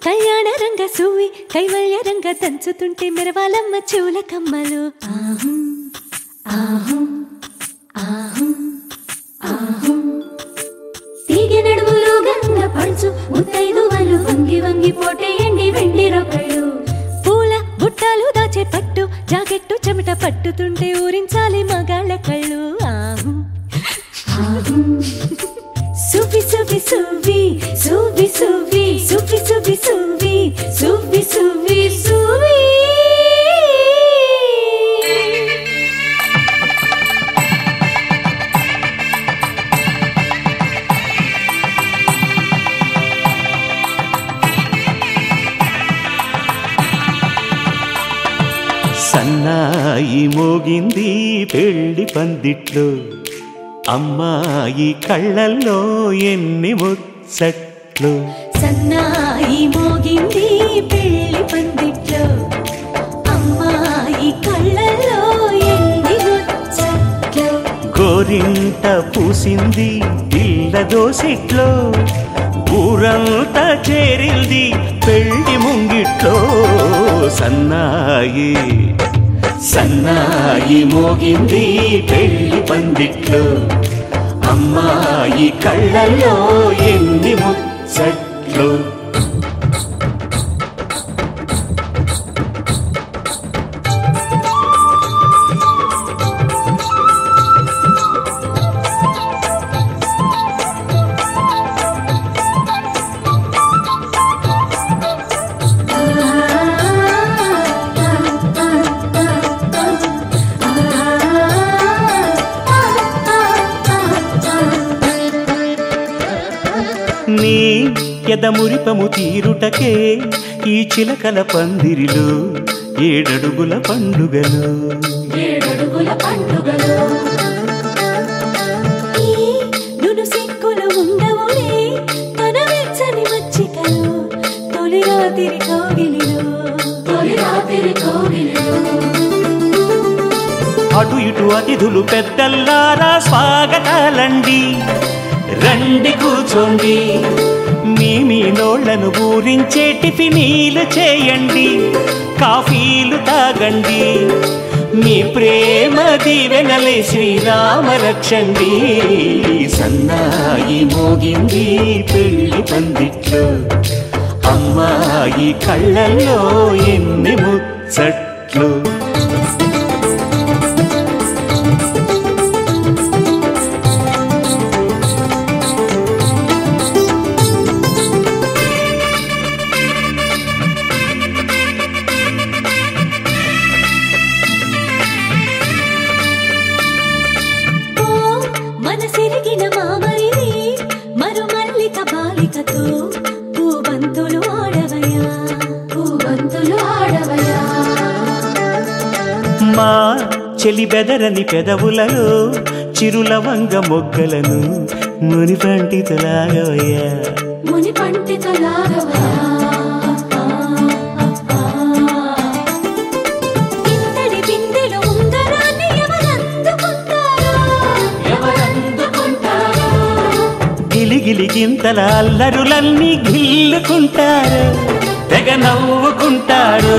కళ్యాణ రంగ సూవి కైవల్య రంగ దంచుతుంటే మెరవాలమ్మ చూల కమ్మలు తీగె నడుములు గంగ పడుచు ముత్తైదువలు వంగి వంగి పోటేయండి వెండి రొక్కలు పూల బుట్టాలు దాచే పట్టు జాకెట్టు చెమట పట్టుతుంటే ఊరించాలి మగాళ్ళ కళ్ళు సూఫీ సూఫీ సూఫీ సూఫీ సూఫీ సూఫీ సూఫీ సూఫీ సూఫీ సూఫీ సూఫీ సన్నాయి మోగింది పెళ్లి పందిట్లో అమ్మాయి కళ్ళల్లో ఎన్ని ముచ్చట్లు సన్నాయి మోగింది పెళ్లి పందిట్లో అమ్మాయి కళ్ళల్లో ఎన్ని ముచ్చట్లు గోరింట పూసింది పిల్ల దోసిట్లో ఊరంతా చేరింది పెళ్లి ముంగిట్లో సన్నాయి సన్నాయి మోగింది పెళ్లి పందిట్లో అమ్మాయి కళ్ళల్లో ఎన్ని ముచ్చట్లు నీ ఎదమురిపము తీరుటకే ఈ చిలకల పందిరిలో ఏడడుగుల పండుగలు నును సిక్కులు ఉండవులే తన వెచ్చని మచ్చికలు తొలి రాత్రి కోగిలిలో అటు ఇటు అతిథులు పెద్దల్లారా స్వాగతాలండి రండి కూర్చోండి మీ నోళ్లను ఊరించే టిఫినీలు చేయండి కాఫీలు తాగండి మీ ప్రేమ దీవెనలే శ్రీరామ రక్షండి సన్నాయి మోగింది పెళ్లి పందిట్లో అమ్మాయి కళ్ళల్లో ఎన్ని ముచ్చట్లు మనసిరిగిన మామరిది మరుమల్లిక బాలికతో పూబంతులు ఆడవయా మా చెలి బెదరని పెదవులలో చిరులవంగ మొగ్గలను మునిపంటితలాగవయ్యా ఇంతటి బిందెలు ఉంగరాన్ని ఎవరందుకుంటారో గిలిగిలి గింతల అల్లరులన్నీ గిల్లుకుంటారు తెగ నవ్వుకుంటారు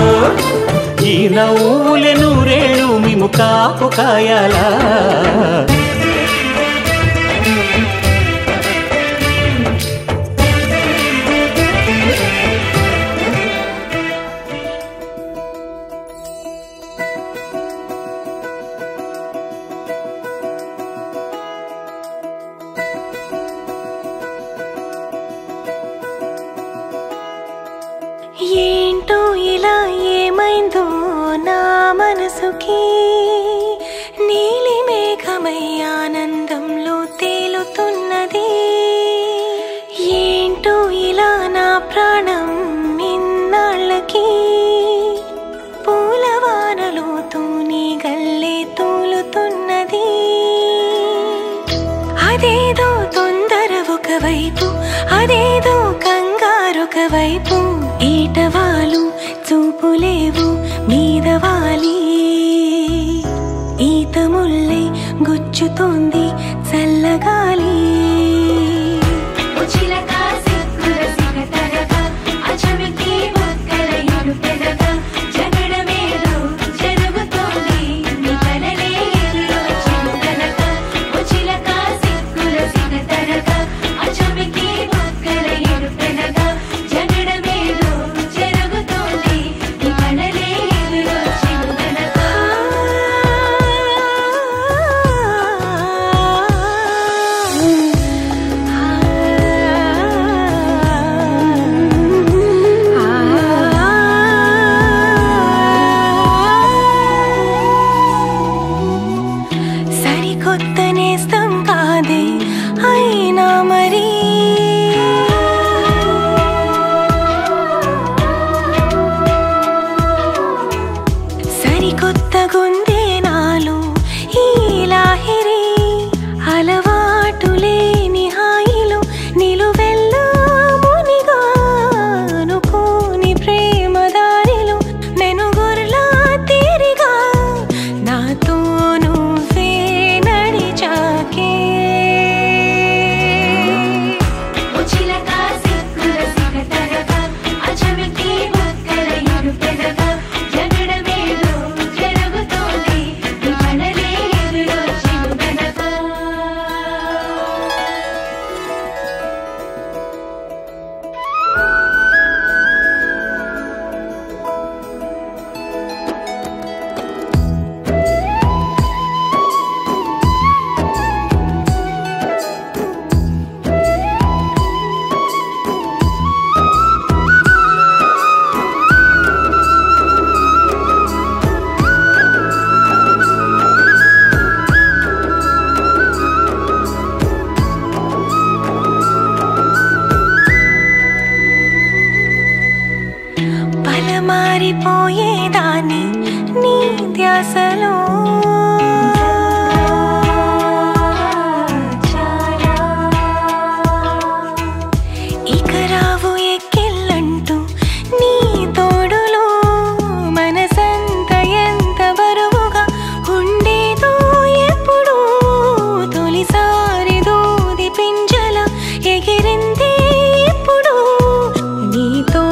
ఈ నవ్వులే నూరేళ్ళు మేము కాపు కాయాలా ఏంటో ఇలా ఏమైందో నా మనసుకి నీలి మేఘమై ఆనందంలో తేలుతున్నది ఏంటో ఇలా నా ప్రాణం ఇన్నాళ్ళకి పూలవానలో తూని గల్లే తూలుతున్నది అదేదో తొందర ఒకవైపు అదేదో కంగారొక వైపు ఈటవాలు చూపులేవు మీదవాలి ఈత ముల్లై గుచ్చుతోంది చల్లగాలి చిలక సిక్కుల సిగతరగా అచమికి సరికొత్త నేస్తం కాదే అయినా మరి సరికొత్త గుందే నాలో ఈ లాహిరి అలవాటు లేని హాయిలో నిలువెల్లా మునిగా అనుకోని ప్రేమ దారిలో మెనుగుర్లా తీరిగా నాతో నువ్వే నడిచాకే మారిపోయేదాన్ని నీ ధ్యాసలో ఇక రావు ఎక్కిళ్ళంటూ నీ తోడులో మనసంత ఎంత బరువుగా ఉండేదో ఎప్పుడు తొలిసారి దూది పింజల ఎగిరింది ఇప్పుడు నీతో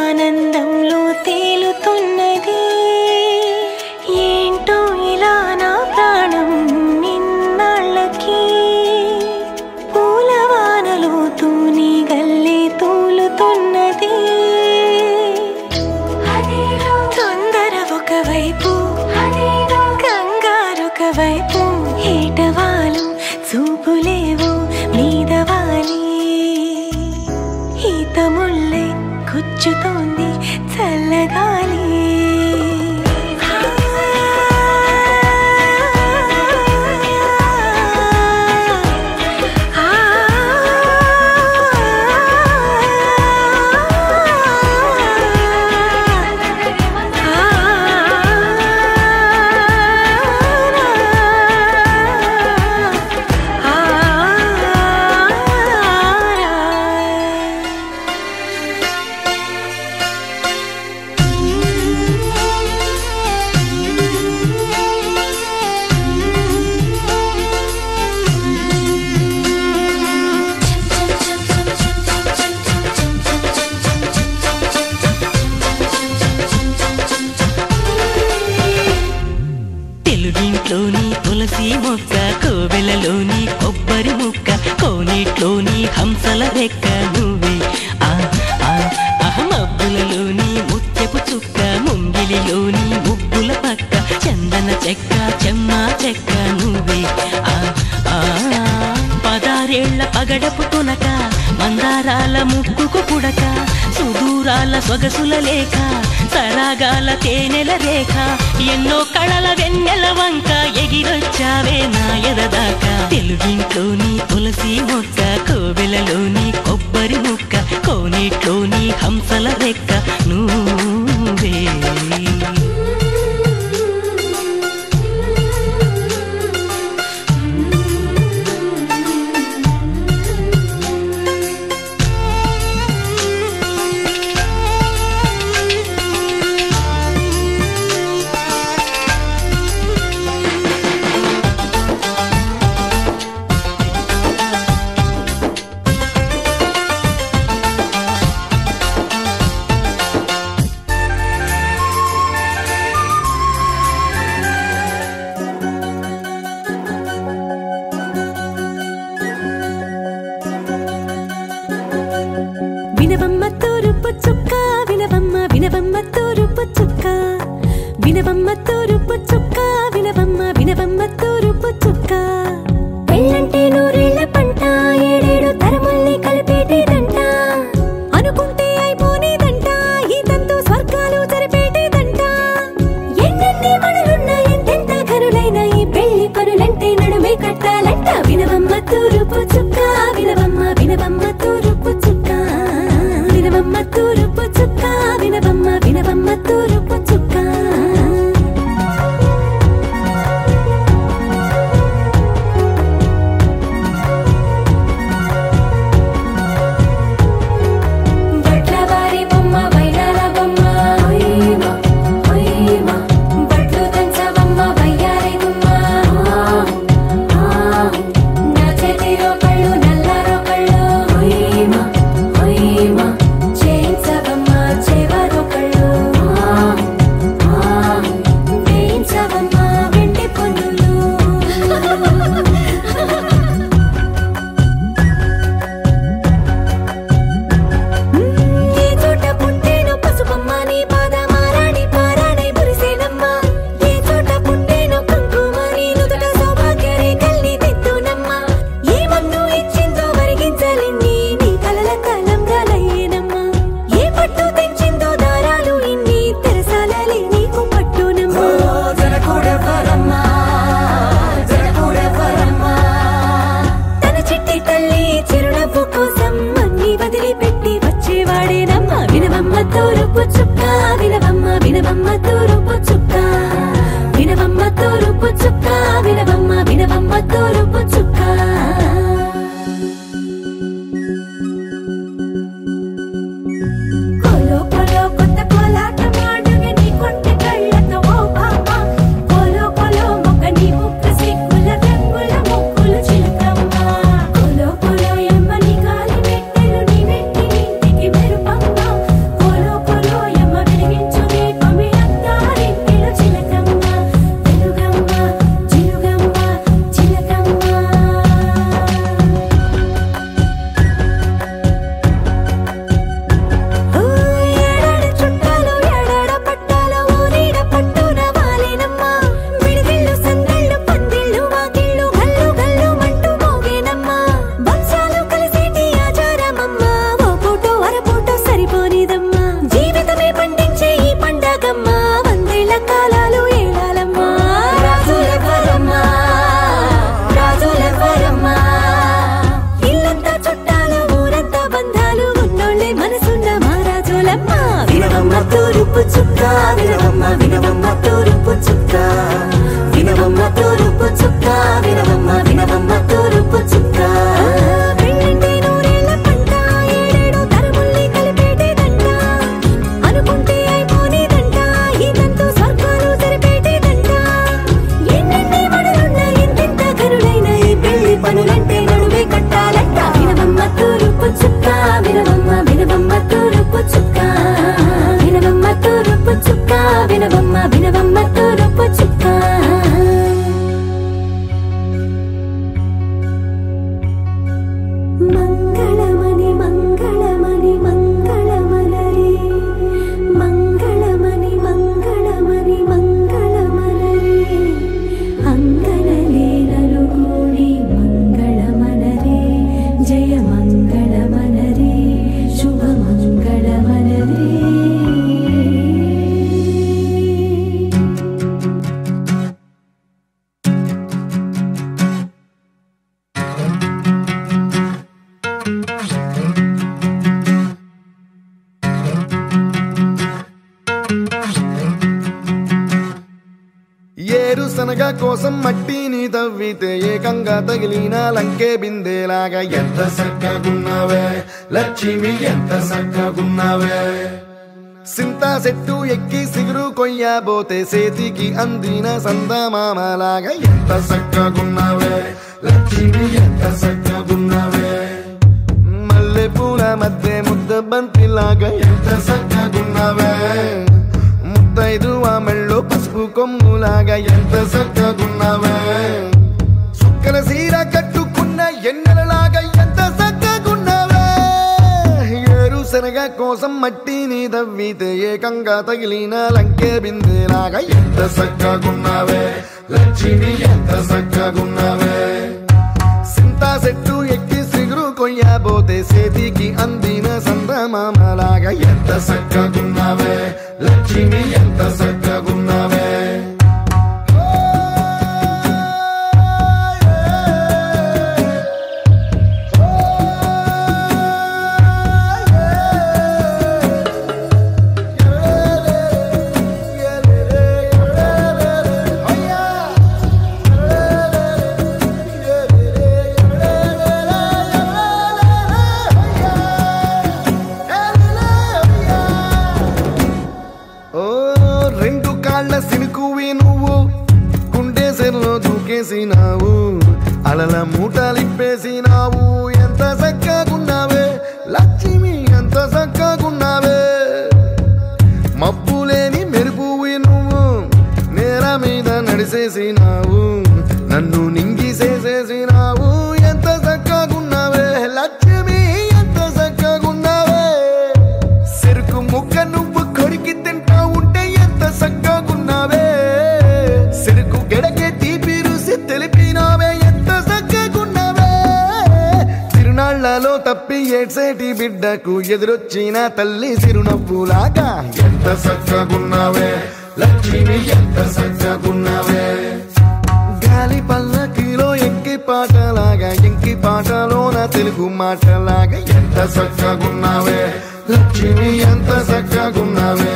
ఆనందంలో తేలుతున్నది ఏంటో ఇలా నా ప్రాణం నిన్నాళ్ళకి పూలవానలో తూని గల్లే తూలుతున్నది తొందర ఒకవైపు కంగారొకవైపు ఏటవాలు చూపులేవు మీదవాలి ఈతముళ్ళే గుచ్చుతోంది చల్లగాలి తెలుగింట్లోని తులసి మొక్క కోవెలలోని కొబ్బరి ముక్క కోనేట్లోని హంసల రెక్క నువ్వే మబ్బులలోని ముత్యపు చుక్క ముంగిలిలోని ముగ్గుల పక్క చందన చెక్క చెమ్మా చెక్క నువ్వే పదారేళ్ల పగడపు తునక మందారాల ముక్కుకు పుడక సుదూరాల సొగసుల లేఖ సరాగాల తేనెల రేఖ ఎన్నో కళల వెన్నెల వంక ఎగిరొచ్చావే నా ఎదదాకా తెలుగింట్లోని తులసి మొక్క కోవెలలోని కొబ్బరి ముక్క కోనేట్లోని హంసల రెక్క నువ్వే తూరుపు చుక్క కోలో కోలో కొత్త కోలాట మాడుగ నీ కొంటె కళ్ళతో ఓ బామ్మ కోలో కోలో మొక్క నీ ముక్క సిగ్గుల రంగుల ముక్కులు చిలకమ్మ కోలో కోలో ఎమ్మ నీ గాలి మెట్టెలు నీ వెట్టి ఇంటికి మెరుపమ్మ కోలో కోలో ఎమ్మ వెలిగించు దీపమి అత్తారింటిలో చిలకమ్మ వెలుగమ్మ చిలుగమ్మ చిలకమ్మ ఏడాడ చుట్టాలు ఏడాడ పట్టాలు ఊరీడ పట్టున వాలేనమ్మ విడిదిళ్ళు సందళ్ళు పందిళ్ళు వాకిళ్ళు గల్లు గల్లు మంటూ మోగేనమ్మ వంశాలు కలిసేటి ఆచారమమ్మ ఓ పూటో అరపూటో సరిపోనిదమ్మ జీవితమే పండించే ఈ పండగమ్మ వందేళ్ల కాలాలు ఏలాలమ్మ రాజులెవరమ్మ రాజులెవరమ్మ ఇల్లంతా చుట్టాలు ఊరంతా బంధాలు ఉన్నోళ్ళే మనసున్న మహారాజులమ్మ వినవమ్మ తూరుపు చుక్క వినవమ్మ వినవమ్మ తూరుపు చుక్క వినవమ్మ తూరుపు చుక్క వినవమ్మ వినవమ్మ తూరుపు చుక్క పెళ్ళంటే నూరేళ్ల పంట ఏడేడు తరముల్ని కలిపేటేదంట అనుకుంటే అయిపోనేదంట ఇదంతా స్వర్గాలు సరిపేటేదంట ఎన్నెన్ని మడులున్న ఎంతెంత కరులైన ఈ పెళ్లి పనులంటే నడువే కట్టాలంట వినవమ్మ తూరుపు చుక్క వినవమ్మ వినవమ్మ తూరుపు చుక్క వినవమ్మ తూరుపు చుక్క వినవమ్మ వినవమ్మ తూరుపు చుక్క మంగళమణి మంగళమణి మంగళమనరే మంగళమణి మంగళమణి మంగళమనరే అంగనలే నలుగూడి మంగళమనరే జయ మంగళమనరే శుభ మంగళమనరే ఏరుశనగ కోసం మట్టిని తవ్వితే ఏకంగా తగిలిన లంకే బిందేలాగా ఎంత చక్కగున్నావే లక్ష్మి ఎంత చక్కగున్నావే సింతా చెట్టు ఎక్కి సిగురు కొయ్యబోతే చేతికి అందిన సందమామలాగా ఎంత చక్కగున్నావే లక్ష్మి ఎంత చక్కగున్నావే మల్లె పూల మధ్య ముద్ద బంతిలాగా ఎంత చక్కగున్నావే ముద్దైదు మెళ్ళో పసుపు కొమ్ములాగా ఎంత చక్కగున్నావే సుక్కల సీర కట్టుకున్న ఎన్నెలలాగా ఎంత చక్కగున్నావే ఏరుశనగ కోసం మట్టిని తవ్వితే ఏకంగా తగిలిన లంకే బిందేలాగా ఎంత చక్కగున్నావే లక్ష్మి ఎంత చక్కగున్నావే సింతా చెట్టు ఎక్కి సిగురు కొయ్యబోతే చేతికి అందిన సందమామలాగా ఎంత చక్కగున్నావే లక్ష్మి ఎంత చక్కగున్నావే రెండు కాళ్ళ సినుకువి నువ్వు గుండె సెల్లో దూకేసినావు అలల మూటలిప్పేసినావు ఎంత చక్కగున్నావే లక్ష్మి ఎంత చక్కగున్నావే మబ్బులేని మెరుపువి నువ్వు నేల మీద నడిసేసినావు నన్ను నింగిసేసేసినావు ఎంత చక్కగున్నావే లక్ష్మి ఎంత చక్కగున్నావే చెరుకు ముక్క నువ్వు కొరికి తింటా ఉంటే ఎంత చక్కగున్నావే చెరుకు గెడకే తీపి రుసి తెలిపినావే ఎంత చక్కగున్నావే తిరునాళ్లలో తప్పి ఏడ్సేటి బిడ్డకు ఎదురొచ్చిన తల్లి చిరునవ్వులాగా ఎంత చక్కగున్నావే లక్ష్మి ఎంత చక్కగున్నావే గాలి పల్లకిలో ఎక్కి పాటలాగా ఎంకి పాటలోన తెలుగు మాటలాగా ఎంత చక్కగున్నావే లక్ష్మి ఎంత చక్కగున్నావే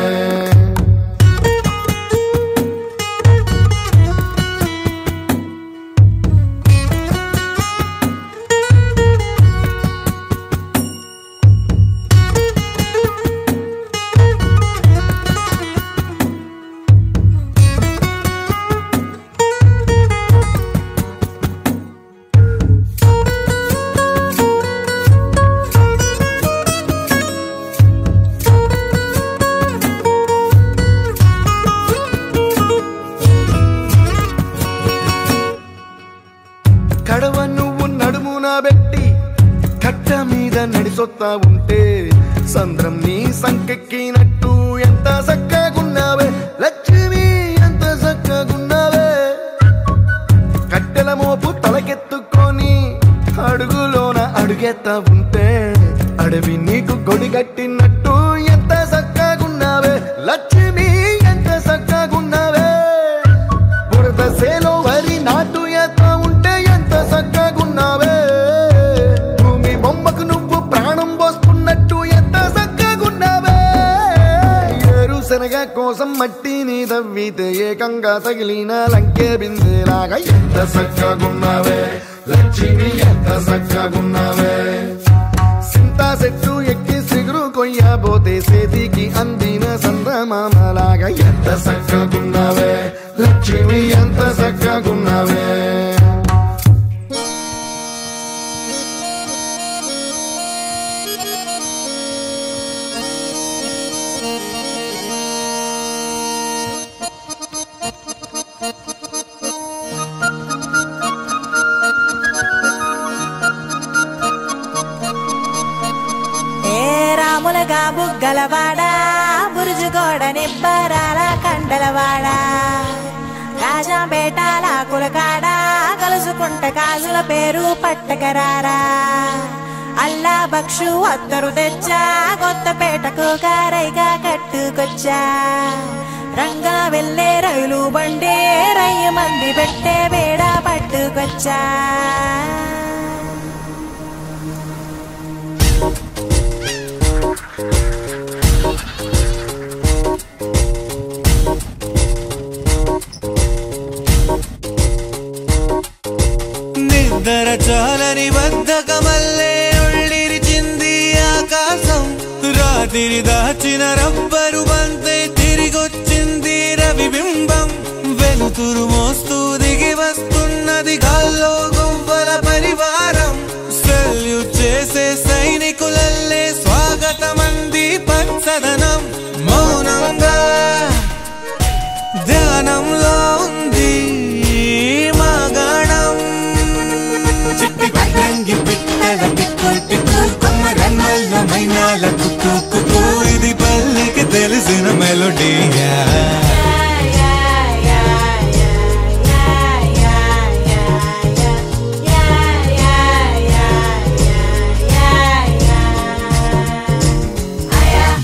కడవ నువ్వు నడుమున పెట్టి కట్ట మీద నడిసొత్తా ఉంటే సంద్రం నీ సంకెక్కినట్టు ఎంత చక్కగున్నావే లక్ష్మి, ఎంత చక్కగున్నావే. కట్టెల మోపు తలకెత్తుకొని అడుగులోన అడుగెత్తా ఉంటే అడవి నీకు గొడిగట్టినట్టు ఎంత చక్కగున్నావే లక్ష్మి, ఎంత చక్కగున్నావే. బురద సేలో వరి నాటు ఎత్తా ఉంటే ఎంత చక్కగున్నావే. భూమి బొమ్మకు నువ్వు ప్రాణం పోస్తున్నట్టు ఎంత చక్కగున్నావే. ఏరుశనగ కోసం మట్టిని తవ్వితే ఏకంగా తగిలిన లంకే బిందెలాగా ఎంత చక్కగున్నావే లక్ష్మి, ఎంత చక్కగున్నావే. సింతా చెట్టు ఎక్కి సిగురు కొయ్యబోతే చేతికి అందిన సందమామలాగా ఎంత చక్కగున్నావే లక్ష్మి, ఎంత చక్కగున్నావే. రాములగా బుగ్గలవాడ బురుజుగోడ నిబ్బరాల కండలవాడ రాజాపేటాల కులకాడ కలుసుకుంట కాజుల పేరు పట్టకరారా. అల్లా బక్షు అత్తరు తెచ్చా కొత్తపేటకు కారైగా కట్టుకొచ్చా. రంగా వెళ్ళే రైలు బండి రయ్య మంది పెట్టే వేడ పట్టుకొచ్చా. నిద్ర చాలని బద్ధకమల్లే ఒళ్ళిరిచింది ఆకాశం. రాత్రి దాచిన రబ్బరు బంతే తిరిగొచ్చింది రవిబింబం. వెలుతురు మోస్తూ దిగి వస్తున్నది గాల్లో గువ్వల పరివారం. సెల్యూట్ చేసే సైనికులల్లే స్వాగతమంది పచ్చదనం. మౌనంగా ధ్యానంలో ఉంది మాగాణం. చిట్టి పట్టంగి పిట్టల పిక్కు పిక్కు కొమ్మరన్నల్ల మైనాల కుక్కు కుక్కు. ఇది పల్లెకి తెలిసిన మెలోడీయా.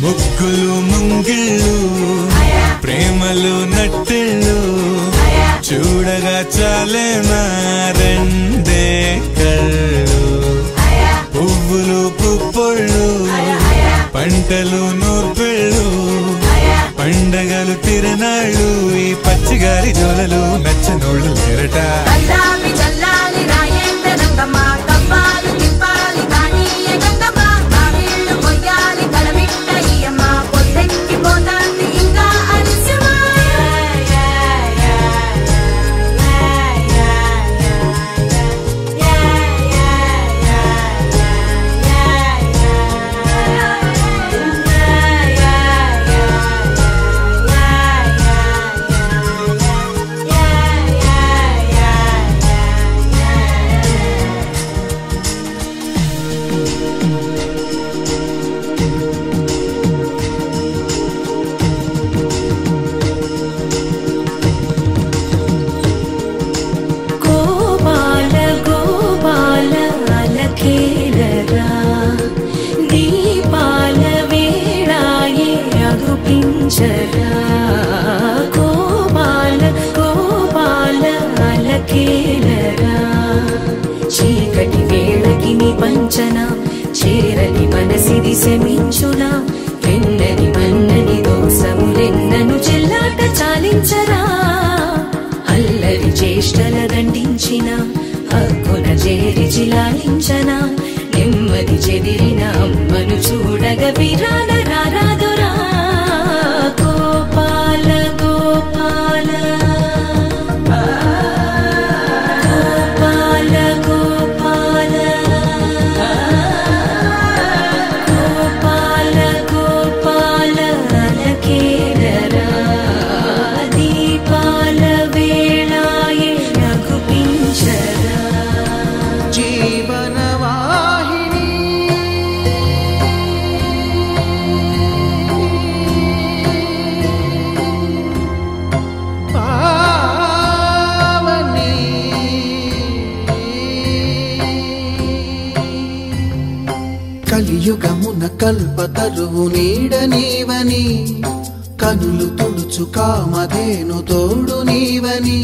ముగ్గులు ముంగిళ్ళు ప్రేమలు నట్టిళ్ళు చూడగా చాలేనా రెండే కళ్ళు. పువ్వులు పుప్పొళ్ళు పంటలు నూర్పిళ్ళు పండగలు తిరణాళ్ళు. ఈ పచ్చిగారి జోలలు నచ్చనోళ్ళు లేరట. గోపాల గోపాల అలకేలరా. చీకటి వేళకి నీ పంచన చేరని మనసిది శమించునా. వెన్నని మన్నని దోసములెన్నను చెల్లాట చాలించరా. అల్లరి చేష్టల దండించిన హక్కున చేరి చిలాలించనా. నెమ్మది చెదిరిన అమ్మను చూడగ విరాన రారాదురా. గోపాల గోపాల గోపాల గోపాల గోపాల గోపాల అలకేలరా. దీపాల వేళాయే రఘుపించరా. కలియుగమున కల్పతరువు నీడ నీవని కనులు తుడుచు కామధేను తోడు నీవని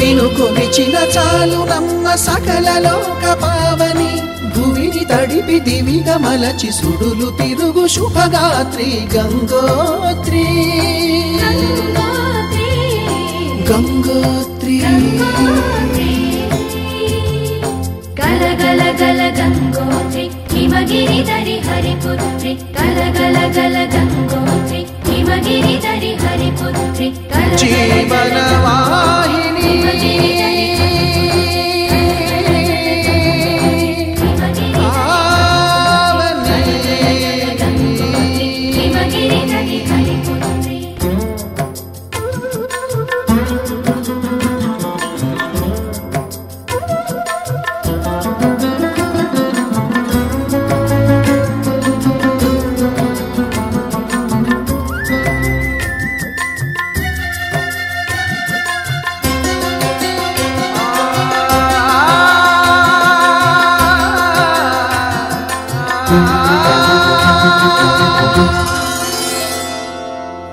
నిను కొలిచిన చాలు నమ్మ సకల లోక పావని భూమిని తడిపి దివిగా మలచి సుడులు తిరుగు శుభగాత్రి గంగోత్రి గంగోత్రి గల గల గల గంగోత్రి హిమగిరిధరి హరిపుత్రి గల గల గల గంగోత్రి హిమగిరిధరి హరిపుత్రి జీవనవాహిని హిమగిరిధరి హరిపుత్రి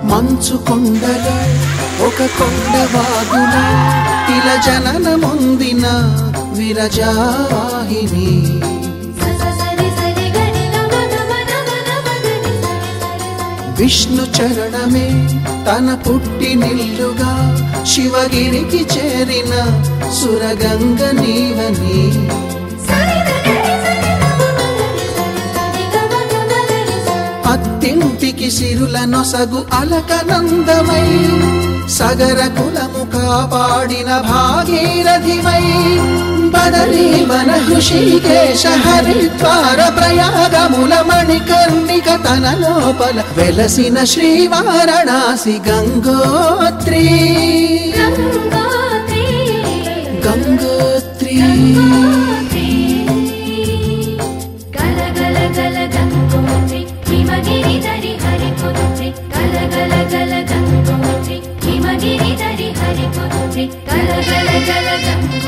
మంచు కొండలో ఒక కొండ వాగున ఇలా జననమొందిన విరజావాహిని విష్ణు చరణమే తన పుట్టినిల్లుగా శివగిరికి చేరిన సురగంగ నీవని అత్తింటికి సిరుల నొసగు అలకనందమై సగర కులము కాపాడిన భాగీరథివై బదరీవన హృషికేశ హరిద్వార ప్రయాగముల మణికర్ణిక తన లోపల వెలసిన శ్రీవారణాసి గంగోత్రి గంగోత్రి గల గల గల గంగోత్రి హిమగిరిధరి హరిపుత్రి గల గల గల గంగోత్రి హిమగిరిధరి హరిపుత్రి గల గల గల గంగోత్రి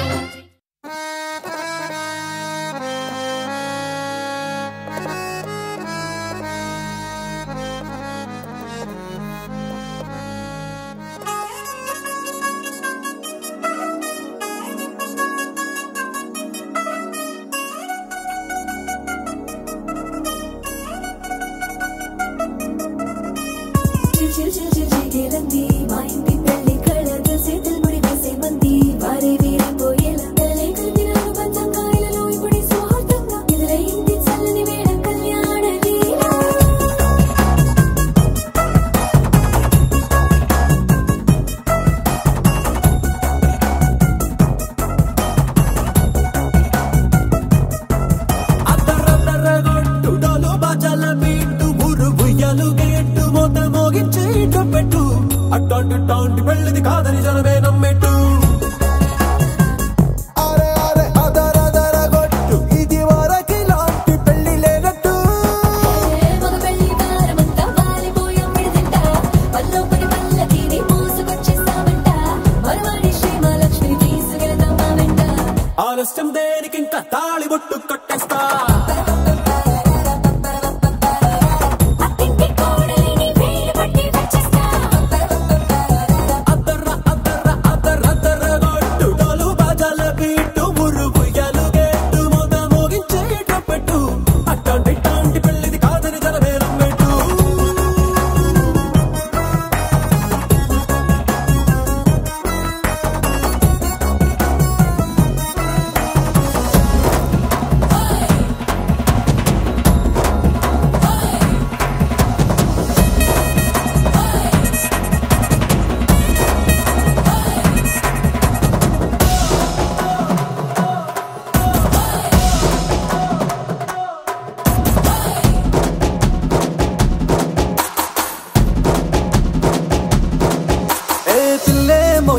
అట్టాంటి పెళ్ళిది కాదని జనమే నమ్మెట్టు అరే అరే అదర గొట్టు ఇది వరకి లాంటి పెళ్లి లేనట్టు ఆలస్యం దేనికి ఇంకా తాళి బొట్టు కట్టేస్తా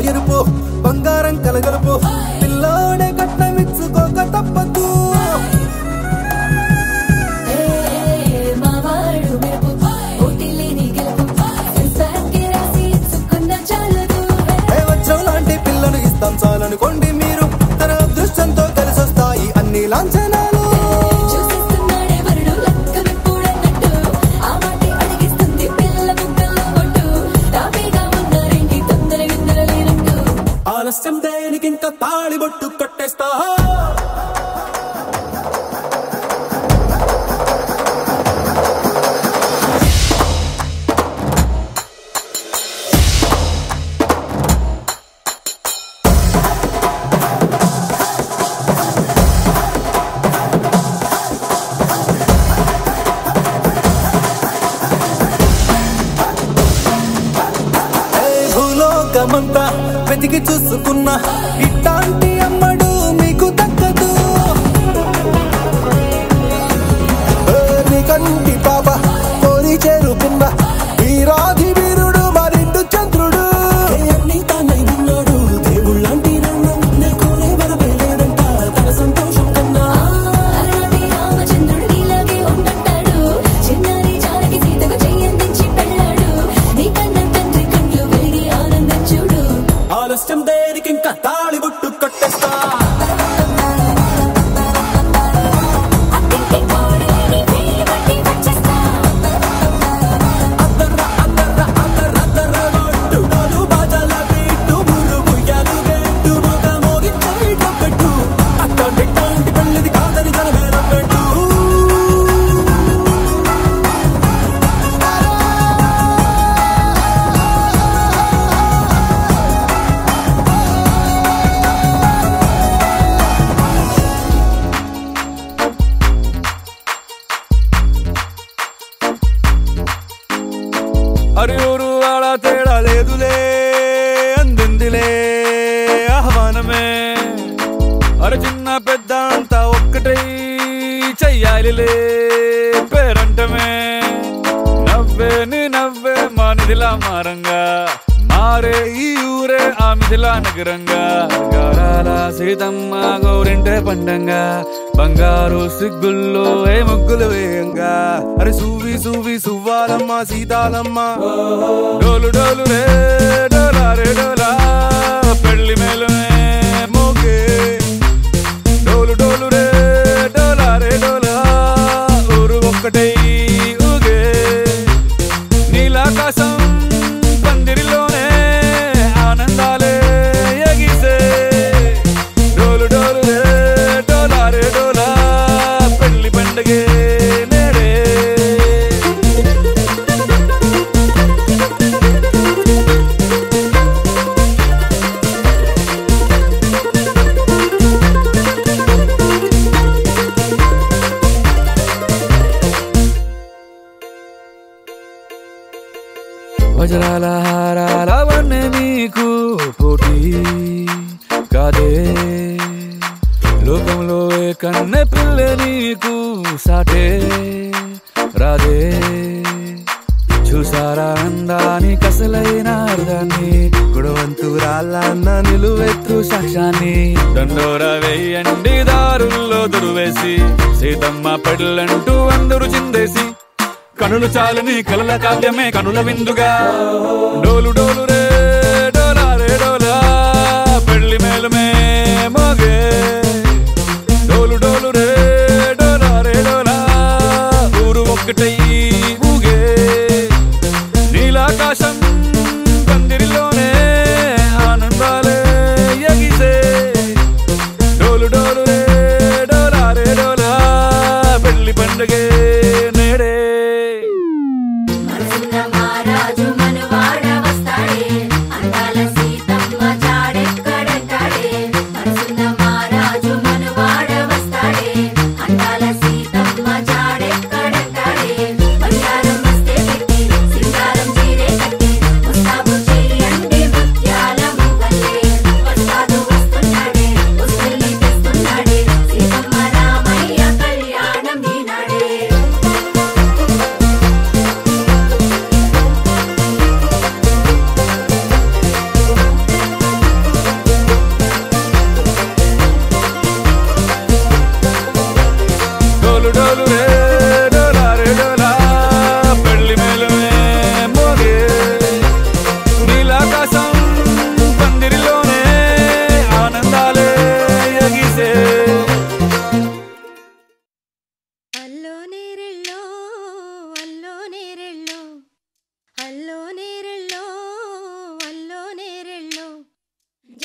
ఎరుపు బంగారం కలగలుపు పిల్లోడే కట్నమిచ్చుకోక తప్పదు వచ్చం లాంటి పిల్లను ఇస్తాం చాలనుకోండి మీరు తన లాంఛనాలు చూసిస్తున్నాడే వరుడు లక్క విప్పుడన్నట్టు ఆ మాటే అడిగిస్తుంది పిల్ల ముక్కల్లో కొట్టు తాపీగా ఉన్నారేంటి తొందర విందర లేనట్టు ఆలస్యం దేనికింత తాళిబొట్టు కట్టేస్తా భూలోకమంతా వెతికి చూసుకున్నా ఇట్లాంటి అమ్మడు మీకు దక్కదు నీ కంటి పాప కోరి చేరుకున్నా వీరాధి వీరుడు మరిండు చంద్రుడు అన్ని తానై ఉన్నాడు దేవుళ్ళంటి కోరే వరవేడంట తన సంతోషం కన్నా అలనాటి రామచంద్రుడు నీలాగే ఉండంటాడు చిన్నారి జానకి సీతకు చెయ్యందించి పెళ్ళాడు నీ కన్న తండ్రి కళ్ళు వెలిగి ఆనందం చూడు ఆలస్యం దేనికింకా తాళిబొట్టు కట్టేస్తా అత్తింటి కోడలిని వేయి పట్టి వచ్చేస్తా అద్దర్ర అద్దర్ర అద్దర్ర అద్దర్ర కొట్టు డోలు బాజాల బీటు మురుగు యాలుగెట్టు మొగ మోగించేట పెట్టు అట్టంటి పెళ్ళిది కాదని జనమేరం పెట్టు అరే ఊరు ఆడ తేడా లేదులే అందిందిలే ఆహ్వానమే అరే చిన్న పెద్ద అంతా ఒక్కటై చెయ్యాలిలే పేరంటమే నవ్వే నీ నవ్వే మానిదిలా మారంగా మారే ఈ ఊరే ఆ మిథిలా నగరంగా గారాల సీతమ్మ గోరింటే పండంగా బంగారు సిగ్గుల్లో ఏ ముగ్గులు వేయంగా అరే సూవి సూవి సువ్వాలమ్మ సీతాలమ్మ డోలు డోలు రే డోలా రే డోలా పెళ్లి మేళమే మోగే డోలు డోలు రే డోలా రే డోలా ఊరు ఒక్కటై ఊగే నీలాకాశం పందిరిలోనే ఆనందాలే ఎగిసే డోలు డోలు రే డోలా రే డోలా పెళ్లి పండగే నేడే వజ్రాల హారాల వన్నే నీకు పోటీ కాదే లోకంలో ఏ కన్నె పిల్ల నీకు సాటే రాదే చూసారా అందాని కసలైన అర్థాన్ని గుణవంతురాళ్ళన్న నిలువెత్తు సాక్ష్యాన్ని దండోర వేయండి దారుల్లో దురువేసి సీతమ్మ పెళ్ళంటూ అందరూ చిందేసి కనులు చాలని కలల కావ్యమే కనుల విందుగా డోలు డోలు రే డోలా రే డోలా పెళ్లి మేళమే మోగే డోలు డోలు రే డోలా రే డోలా ఊరు ఒక్కటై ఊగే నీలాకాశం పందిరిలోనే ఆనందాలే ఎగిసే డోలు డోలు రే డోలా రే డోలా పెళ్లి పండగే నేడే మనసున్న మహారాజు మనవాడ వస్తాడే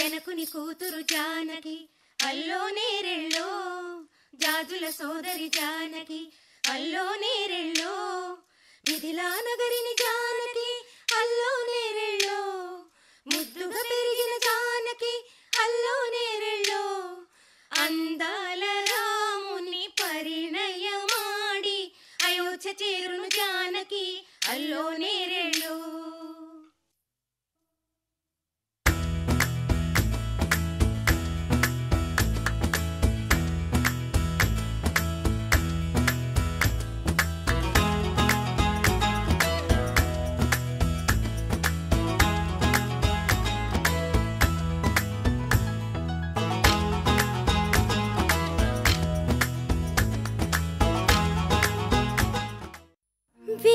జనకుని కూతురు జానకి అల్లో నేరెళ్ళో జాజుల సోదరి జానకి అల్లో నేరెళ్ళో మిథిలా నగరిని జానకి అల్లో నేరెళ్ళో ముద్దుగా పెరిగిన జానకి అల్లో నేరెళ్ళో అందాల రాముని పరిణయమాడి అయోధ్య చేరును జానకి అల్లో నేరెళ్ళో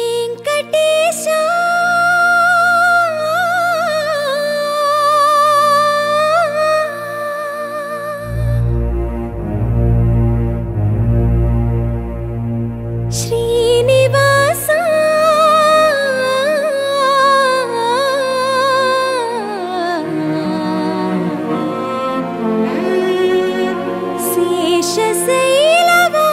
వెంకటేశా శ్రీనివాసా శేషశైలవా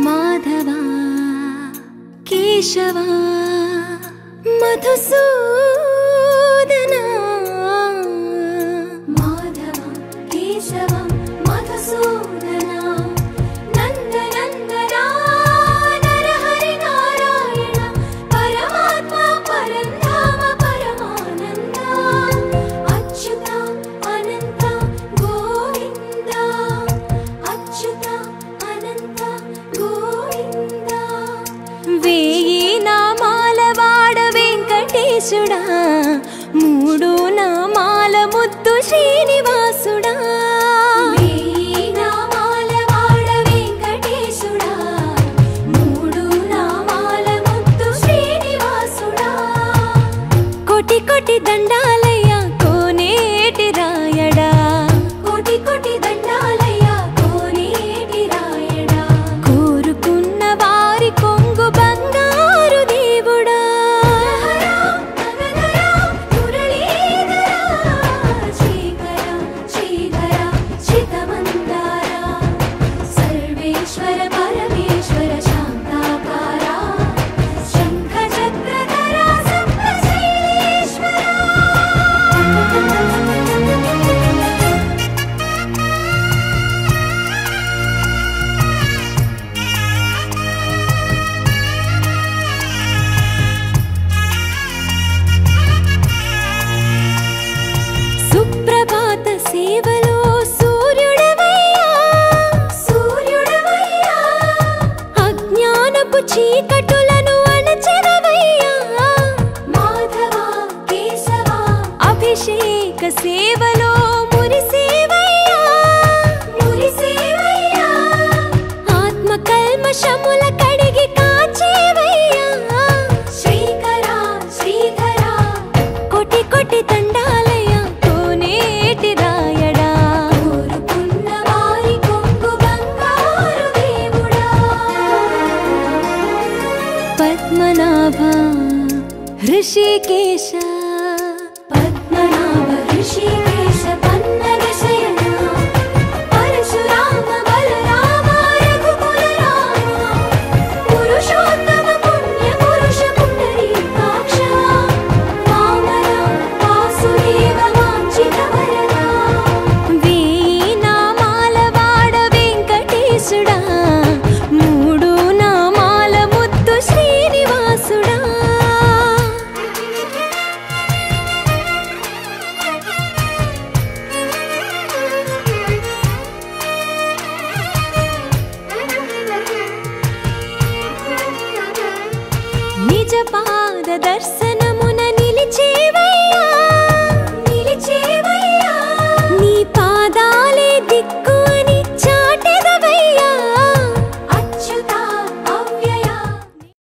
మాధవా కేశవా మధుసూదనా మాధవా కేశవా మధుసూదనా నందనందనా నరహరి నారాయణ పరమాత్మ పరంధామ పరమానంద అచ్యుత అనంత గోవింద అచ్యుత అనంత గోవింద వేయి నామాల వాడ వెంకటేశుడా మూడు నామాల ముద్దు శ్రీనివాసుడా వేయి నామాల వాడ వెంకటేశుడా మూడు నామాల ముద్దు శ్రీనివాసుడా కోటి కోటి దండాలయ్యా కోనేటి రాయడా కోటి కోటి దండాలయ్యా కోనేటి రాయడా కోరుకున్న వారి కొంగు బంగారు దేవుడా సర్వేశ్వర పరమేశ్వర శాంతాకార శంఖ చక్రధర సప్తశైలేశ్వర సుప్రభాత సేవలో సూర్యుడవయ్యా సూర్యుడవయ్యా అజ్ఞానపు చీకటులను అణచెదవయ్యా మాధవా కేశవా అభిషేక సేవలో మురిసేవయ్యా మురిసేవయ్యా ఆత్మ కల్మషముల కడిగి కాచేవయ్యా శ్రీకర శ్రీధర కోటి కోటి దండాలయ్యా కోనేటి రాయడా కోరుకున్న వారి కొంగు బంగారు దేవుడా పద్మనాభ హృషికేశ పద్మనాభ హృషికేశ పన్నగ శయన పరశురామ బలరామ రఘుకుల రామ పురుషోత్తమ పుణ్య పురుష పుండరీకాక్ష వామన వాసుదేవ వాంఛిత వరద వేయి నామాల వాడ వెంకటేశుడా మూడు నామాల ముద్దు శ్రీనివాసుడా నిజ పాద దర్శనమున నిలిచేవయ్యా